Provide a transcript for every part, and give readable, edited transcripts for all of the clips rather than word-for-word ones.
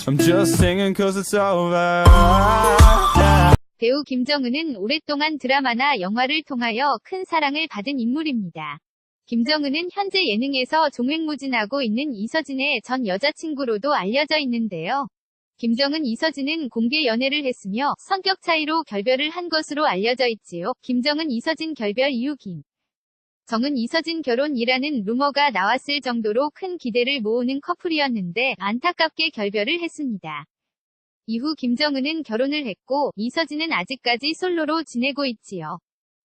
I'm just singing cause it's over. 배우 김정은은 오랫동안 드라마나 영화를 통하여 큰 사랑을 받은 인물입니다. 김정은은 현재 예능에서 종횡무진하고 있는 이서진의 전 여자친구로도 알려져 있는데요. 김정은 이서진은 공개 연애를 했으며 성격 차이로 결별을 한 것으로 알려져 있지요. 김정은 이서진 결별 이후 정은 이서진 결혼이라는 루머가 나왔을 정도로 큰 기대를 모으는 커플이었는데 안타깝게 결별을 했습니다. 이후 김정은은 결혼을 했고 이서진은 아직까지 솔로로 지내고 있지요.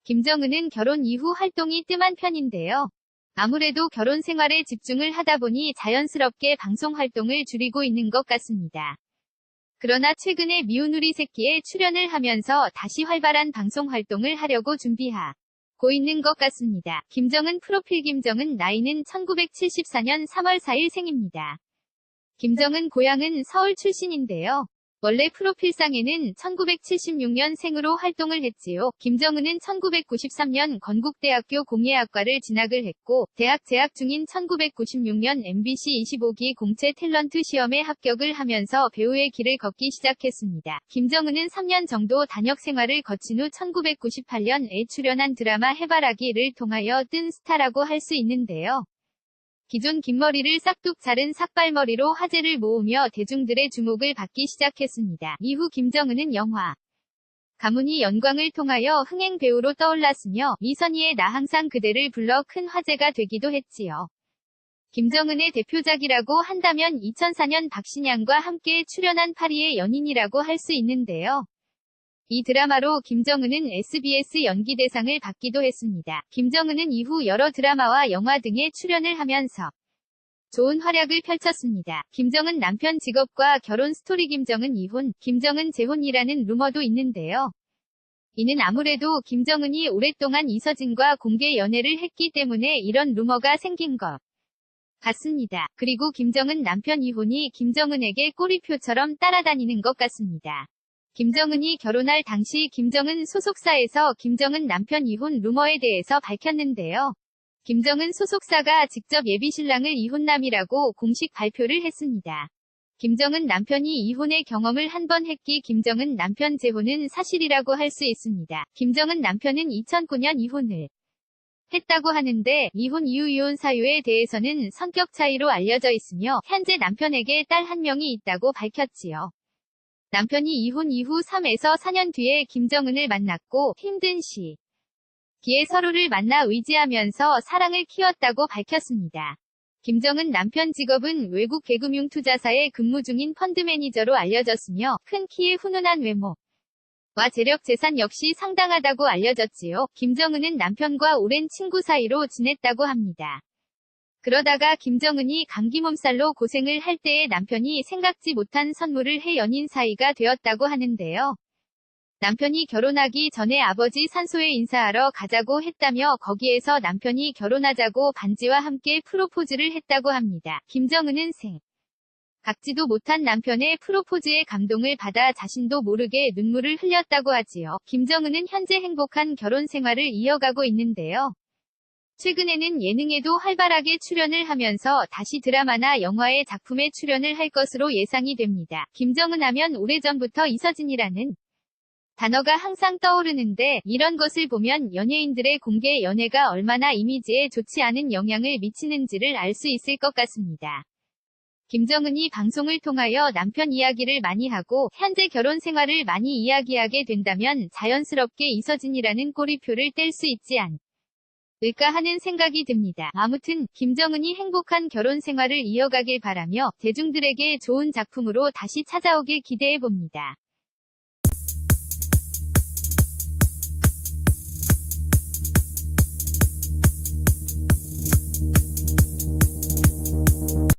김정은은 결혼 이후 활동이 뜸한 편인데요. 아무래도 결혼 생활에 집중을 하다 보니 자연스럽게 방송 활동을 줄이고 있는 것 같습니다. 그러나 최근에 미운 우리 새끼에 출연을 하면서 다시 활발한 방송 활동을 하려고 준비하고 있는 것 같습니다. 김정은 프로필 김정은 나이는 1974년 3월 4일 생입니다. 김정은 고향은 서울 출신인데요. 원래 프로필상에는 1976년 생으로 활동을 했지요. 김정은은 1993년 건국대학교 공예학과를 진학을 했고 대학 재학 중인 1996년 MBC 25기 공채 탤런트 시험에 합격을 하면서 배우의 길을 걷기 시작했습니다. 김정은은 3년 정도 단역 생활을 거친 후 1998년에 출연한 드라마 해바라기를 통하여 뜬 스타라고 할 수 있는데요. 기존 긴 머리를 싹둑 자른 삭발머리로 화제를 모으며 대중들의 주목을 받기 시작했습니다. 이후 김정은은 영화 가문이 영광을 통하여 흥행 배우로 떠올랐으며 이선희의 나 항상 그대를 불러 큰 화제가 되기도 했지요. 김정은의 대표작이라고 한다면 2004년 박신양과 함께 출연한 파리의 연인이라고 할 수 있는데요. 이 드라마로 김정은은 SBS 연기대상을 받기도 했습니다. 김정은은 이후 여러 드라마와 영화 등에 출연을 하면서 좋은 활약을 펼쳤습니다. 김정은 남편 직업과 결혼 스토리 김정은 이혼, 김정은 재혼이라는 루머도 있는데요. 이는 아무래도 김정은이 오랫동안 이서진과 공개 연애를 했기 때문에 이런 루머가 생긴 것 같습니다. 그리고 김정은 남편 이혼이 김정은에게 꼬리표처럼 따라다니는 것 같습니다. 김정은이 결혼할 당시 김정은 소속사에서 김정은 남편 이혼 루머에 대해서 밝혔는데요. 김정은 소속사가 직접 예비신랑을 이혼남이라고 공식 발표를 했습니다. 김정은 남편이 이혼의 경험을 한 번 했기 김정은 남편 재혼은 사실이라고 할 수 있습니다. 김정은 남편은 2009년 이혼을 했다고 하는데 이혼 이후 이혼 사유에 대해서는 성격 차이로 알려져 있으며 현재 남편에게 딸 한 명이 있다고 밝혔지요. 남편이 이혼 이후 3에서 4년 뒤에 김정은을 만났고 힘든 시기에 서로를 만나 의지하면서 사랑을 키웠다고 밝혔습니다. 김정은 남편 직업은 외국 개금융투자사에 근무 중인 펀드 매니저로 알려졌으며 큰 키에 훈훈한 외모와 재력 재산 역시 상당하다고 알려졌지요. 김정은은 남편과 오랜 친구 사이로 지냈다고 합니다. 그러다가 김정은이 감기 몸살로 고생을 할 때에 남편이 생각지 못한 선물을 해 연인 사이가 되었다고 하는데요. 남편이 결혼하기 전에 아버지 산소에 인사하러 가자고 했다며 거기에서 남편이 결혼하자고 반지와 함께 프로포즈를 했다고 합니다. 김정은은 각지도 못한 남편의 프로포즈에 감동을 받아 자신도 모르게 눈물을 흘렸다고 하지요. 김정은은 현재 행복한 결혼 생활을 이어가고 있는데요. 최근에는 예능에도 활발하게 출연을 하면서 다시 드라마나 영화의 작품에 출연을 할 것으로 예상이 됩니다. 김정은 하면 오래전부터 이서진이라는 단어가 항상 떠오르는데 이런 것을 보면 연예인들의 공개 연애가 얼마나 이미지에 좋지 않은 영향을 미치는지를 알 수 있을 것 같습니다. 김정은이 방송을 통하여 남편 이야기를 많이 하고 현재 결혼 생활을 많이 이야기하게 된다면 자연스럽게 이서진이라는 꼬리표를 뗄 수 있지 않을까 하는 생각이 듭니다. 아무튼 김정은이 행복한 결혼 생활을 이어가길 바라며 대중들에게 좋은 작품으로 다시 찾아오길 기대해 봅니다.